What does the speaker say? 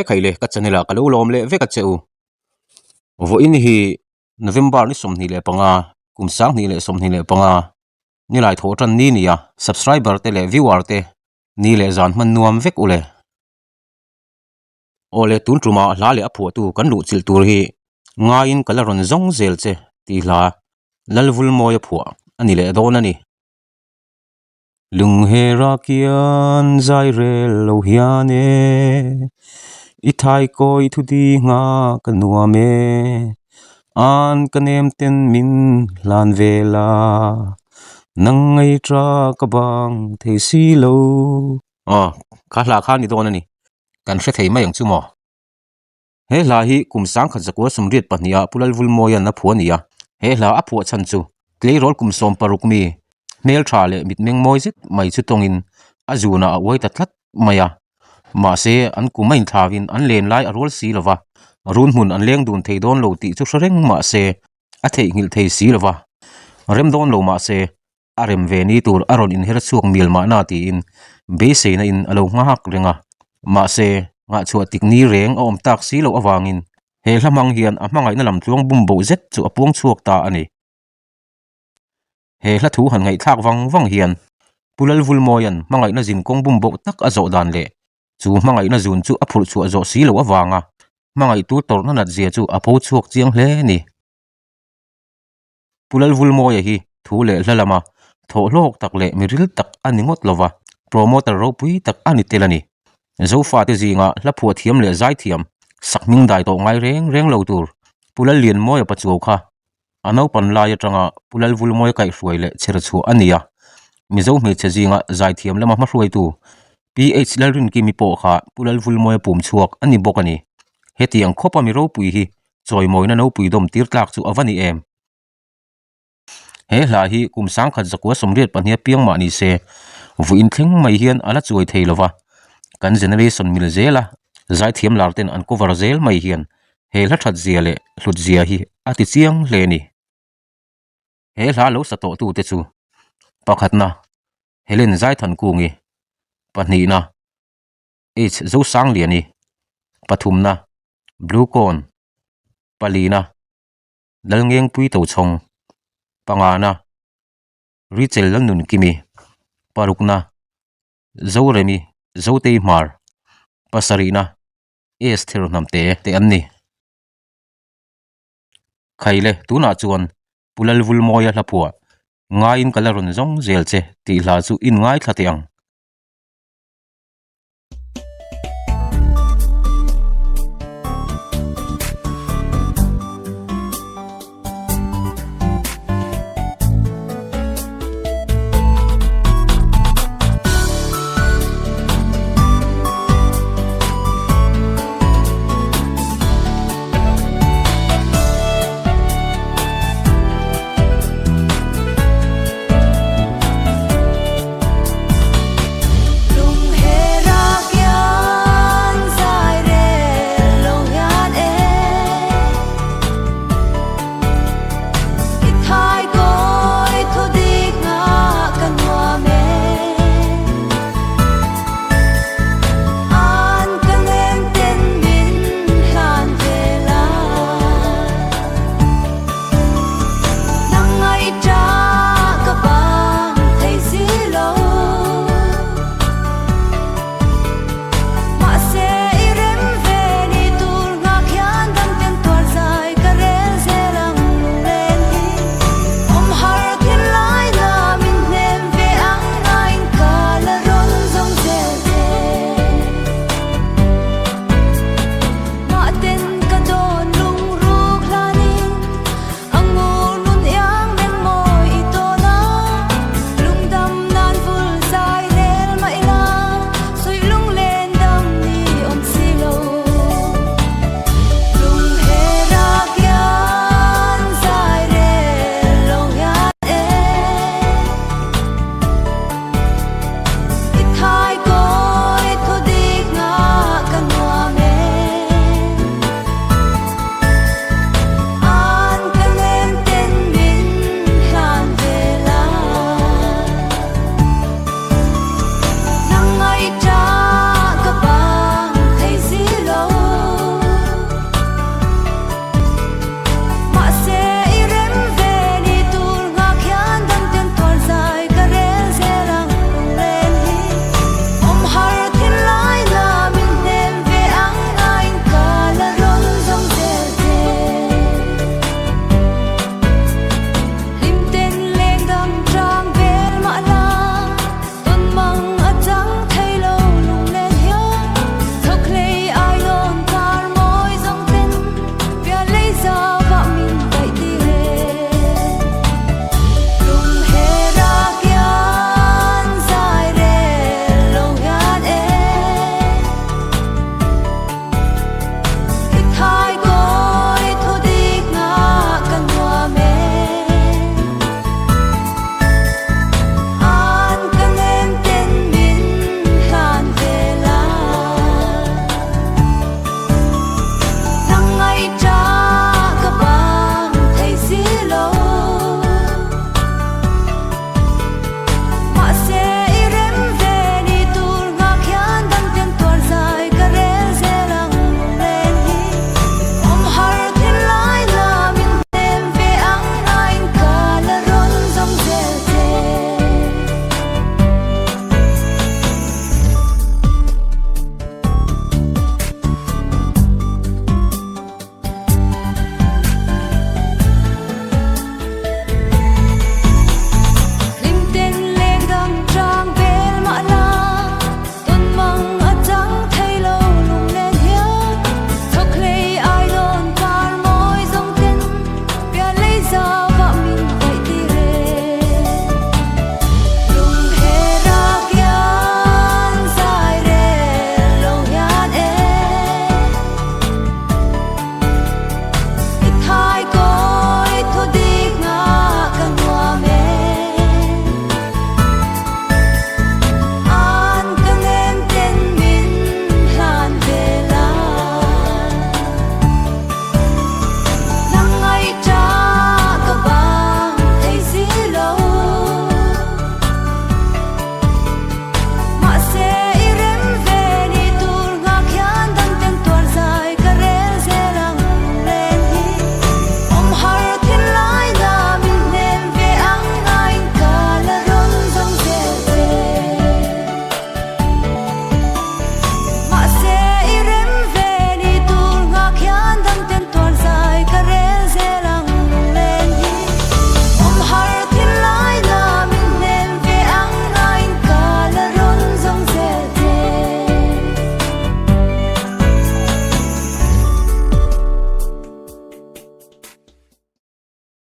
khaile ka chanela ka lo lom le ve ka cheu vo in hi November ni som ni le panga kumsang ni le som ni le panga ni lai tho tan ni nia subscriber te le viewer te ni le zan man nuam vek ule ole tun truma la le apho tu kan lu chil tur hi nga in kalaron zong zel che ti la lalvul moya phua ani le don ani lung he rakian zai rel lo hiane I thai koi thu di nga kanuame an kanem ten min lan vela nang ngai tra kabang thei si lo kha la kha ni don ani kan hre thei mai ang chu mo he la hi kumsang kha zakwa sumriat pahnia pulal vul moya na phuania he la a phu chan chu klei rol kum som paruk mi mel tha le mit meng moi zit mai chu tongin azuna a wai ta thlat maya ma se an kumain thawin an len lai arol si lova run mun an leng dun thei don lo ti chu threng ma se a thei ngil thei si lova rem don lo ma se arem ve ni tur aron in her chuak mil ma na ti in be se na in alo nga hak renga ma se nga chu tik ni reng om tak si lo awangin he hlamang hian a mangai na lam tluang bum bo zet chu apong chuak ta ani he hla thu han ngai thak wang hian pulal vul moyan mangai na jin kong bum bo tak a zo dan le chu mangai na zun chu a phur chu a zo si lo awanga mangai tu tor na nat zia chu a pho chuak chiang hle ni pulal vul moya hi thu le hlalama tho lok tak le miril tak ani ngot lova promoter ro pui tak ani telani zo fa te zinga la phua thiam le zai thiam sakming dai to ngai reng lo tur pulal lian moya pa chu kha ano pan la ya tanga pulal vul moya kai hruai le cher chu ania mizo me che zinga zai thiam lama ma hruai tu PH lalrin ki mi po kha pulal vul moya pum chuak ani bokani hetiang khopa mi ro pui hi choi moina no pui dom tir tlak chu awani em he la hi kumsang khat zakwa somriat pahnia piang ma ni se vu in thleng mai hian ala chuai theilova kan generation mil zela zai thiam larten an cover zel mai hian he la that zia le hlut zia hi ati chiang hle ni he la lo sa to tu te chu pakhatna helen zai than kungi pani na h zo sang liani pathumna blue corn palina dalngeng pui to chong pangana richel lan nun kimi parukna zoremi zote mar pasarina esthir namte te anni khaile tuna chuan pulal vul moya hlapua ngain kalaron zong zel che ti hla chu in ngai thlateng